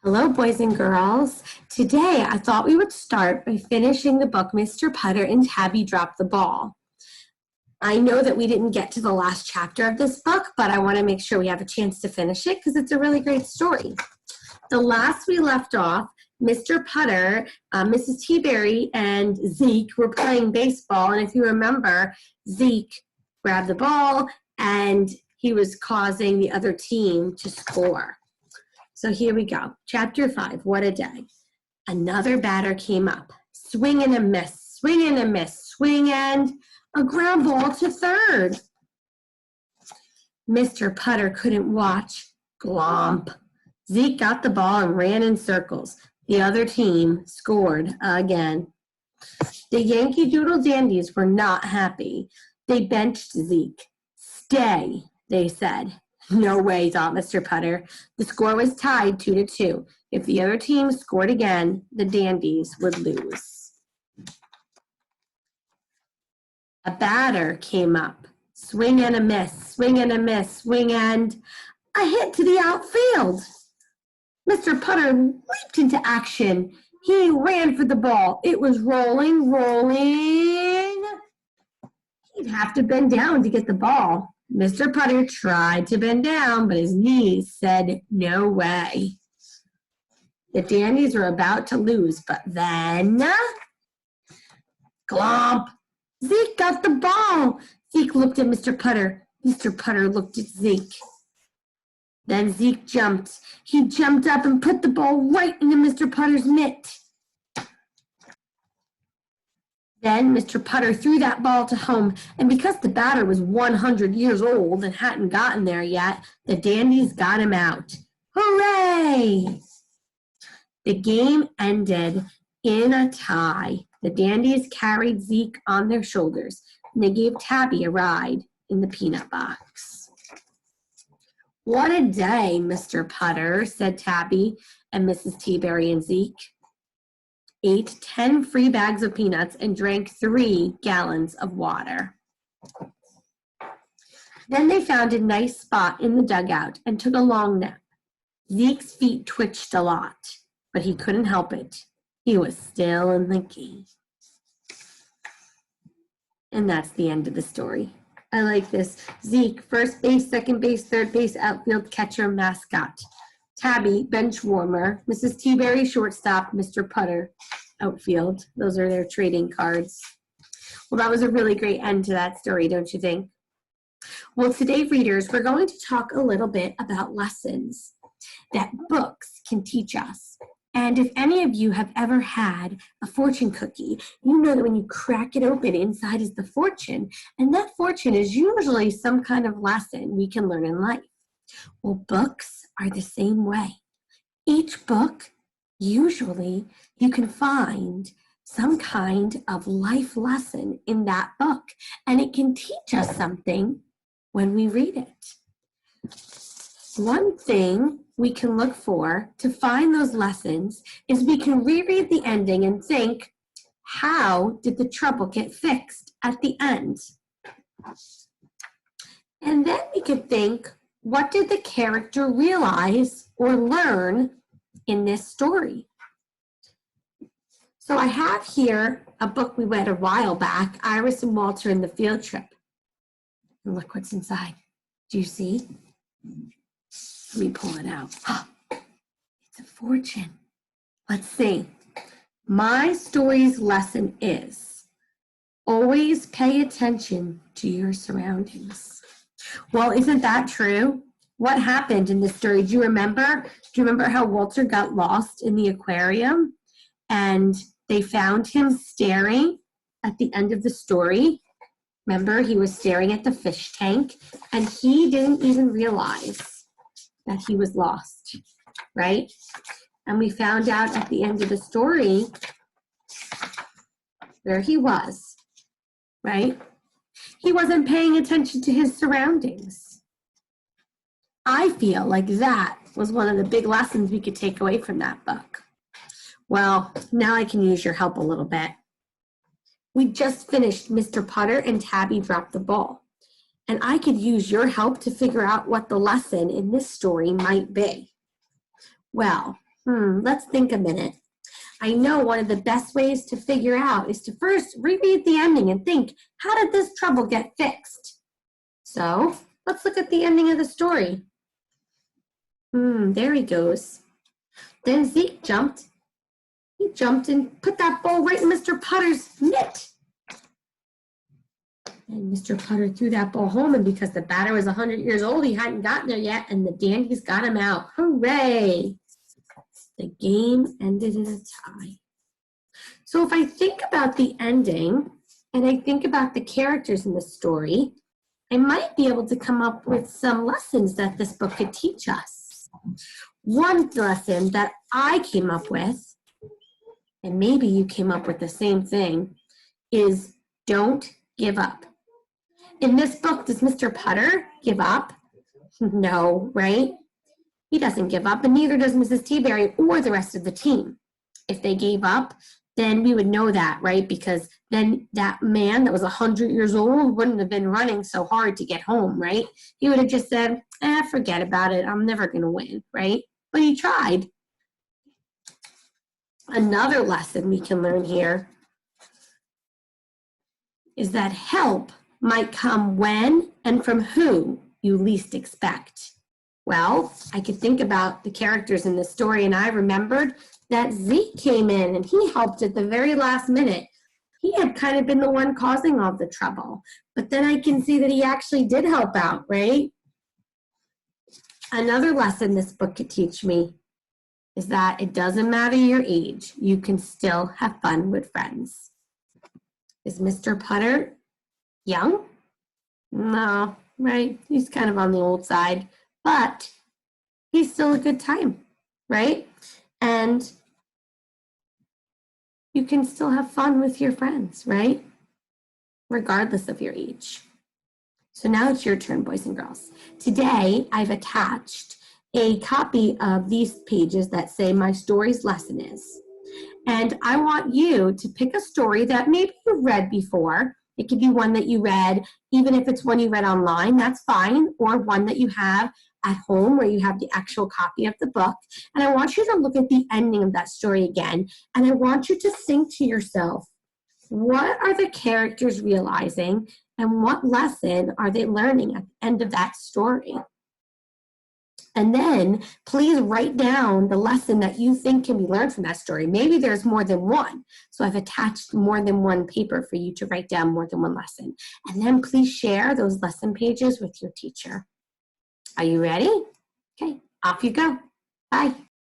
Hello, boys and girls. Today, I thought we would start by finishing the book Mr. Putter and Tabby Drop the Ball. I know that we didn't get to the last chapter of this book, but I want to make sure we have a chance to finish it because it's a really great story. The last we left off, Mr. Putter, Mrs. Teaberry, and Zeke were playing baseball, and if you remember, Zeke grabbed the ball and he was causing the other team to score. So here we go. Chapter 5, what a day. Another batter came up. Swing and a miss, swing and a miss, swing and a ground ball to third. Mr. Putter couldn't watch. Glomp. Zeke got the ball and ran in circles. The other team scored again. The Yankee Doodle Dandies were not happy. They benched Zeke. Stay, they said. No way, thought Mr. Putter. The score was tied 2-2. If the other team scored again, the Dandies would lose. A batter came up. Swing and a miss, swing and a miss, swing and a hit to the outfield. Mr. Putter leaped into action. He ran for the ball. It was rolling, rolling. He'd have to bend down to get the ball. Mr. Putter tried to bend down, but his knees said no way. The Dandies were about to lose, but then, glomp, Zeke got the ball. Zeke looked at Mr. Putter. Mr. Putter looked at Zeke. Then Zeke jumped. He jumped up and put the ball right into Mr. Putter's mitt. Then Mr. Putter threw that ball to home, and because the batter was 100 years old and hadn't gotten there yet, the Dandies got him out. Hooray! The game ended in a tie. The Dandies carried Zeke on their shoulders, and they gave Tabby a ride in the peanut box. What a day, Mr. Putter, said Tabby and Mrs. Teaberry and Zeke. Ate 10 free bags of peanuts and drank 3 gallons of water. Then they found a nice spot in the dugout and took a long nap. Zeke's feet twitched a lot, but he couldn't help it. He was still in the game. And that's the end of the story. I like this. Zeke, first base, second base, third base, outfield, catcher, mascot. Tabby, bench warmer. Mrs. Teaberry, shortstop. Mr. Putter, outfield. Those are their trading cards. Well, that was a really great end to that story, don't you think? Well, today, readers, we're going to talk a little bit about lessons that books can teach us. And if any of you have ever had a fortune cookie, you know that when you crack it open, inside is the fortune. And that fortune is usually some kind of lesson we can learn in life. Well, books are the same way. Each book, usually, you can find some kind of life lesson in that book, and it can teach us something when we read it. One thing we can look for to find those lessons is we can reread the ending and think, how did the trouble get fixed at the end? And then we could think, what did the character realize or learn in this story? So I have here a book we read a while back, Iris and Walter and the Field Trip. And look what's inside. Do you see? Let me pull it out. It's a fortune. Let's see. My story's lesson is always pay attention to your surroundings. Well, isn't that true? What happened in this story? Do you remember? Do you remember how Walter got lost in the aquarium and they found him staring at the end of the story? Remember, he was staring at the fish tank and he didn't even realize that he was lost, right? And we found out at the end of the story where he was, right? He wasn't paying attention to his surroundings. I feel like that was one of the big lessons we could take away from that book. Well, now I can use your help a little bit. We just finished Mr. Putter and Tabby Drop the Ball. And I could use your help to figure out what the lesson in this story might be. Well, Let's think a minute. I know one of the best ways to figure out is to first reread the ending and think, how did this trouble get fixed? So let's look at the ending of the story. There he goes. Then Zeke jumped. He jumped and put that bowl right in Mr. Putter's mitt. And Mr. Putter threw that ball home, and because the batter was 100 years old, he hadn't gotten there yet, and the Dandies got him out. Hooray! The game ended in a tie. So if I think about the ending, and I think about the characters in the story, I might be able to come up with some lessons that this book could teach us. One lesson that I came up with, and maybe you came up with the same thing, is don't give up. In this book, does Mr. Putter give up? No, right? He doesn't give up, and neither does Mrs. Teaberry or the rest of the team. If they gave up, then we would know that, right? Because then that man that was 100 years old wouldn't have been running so hard to get home, right? He would have just said, forget about it. I'm never going to win, right? But he tried. Another lesson we can learn here is that help might come when and from who you least expect. Well, I could think about the characters in this story, and I remembered that Zeke came in and he helped at the very last minute. He had kind of been the one causing all the trouble, but then I can see that he actually did help out, right? Another lesson this book could teach me is that it doesn't matter your age, you can still have fun with friends. Is Mr. Putter young? No, right? He's kind of on the old side, but he's still a good time, right? And you can still have fun with your friends, right? Regardless of your age. So now it's your turn, boys and girls. Today, I've attached a copy of these pages that say my story's lesson is. And I want you to pick a story that maybe you've read before. It could be one that you read, even if it's one you read online, that's fine, or one that you have at home where you have the actual copy of the book. And I want you to look at the ending of that story again, and I want you to think to yourself, what are the characters realizing, and what lesson are they learning at the end of that story? And then please write down the lesson that you think can be learned from that story. Maybe there's more than one. So I've attached more than one paper for you to write down more than one lesson. And then please share those lesson pages with your teacher. Are you ready? Okay, off you go. Bye.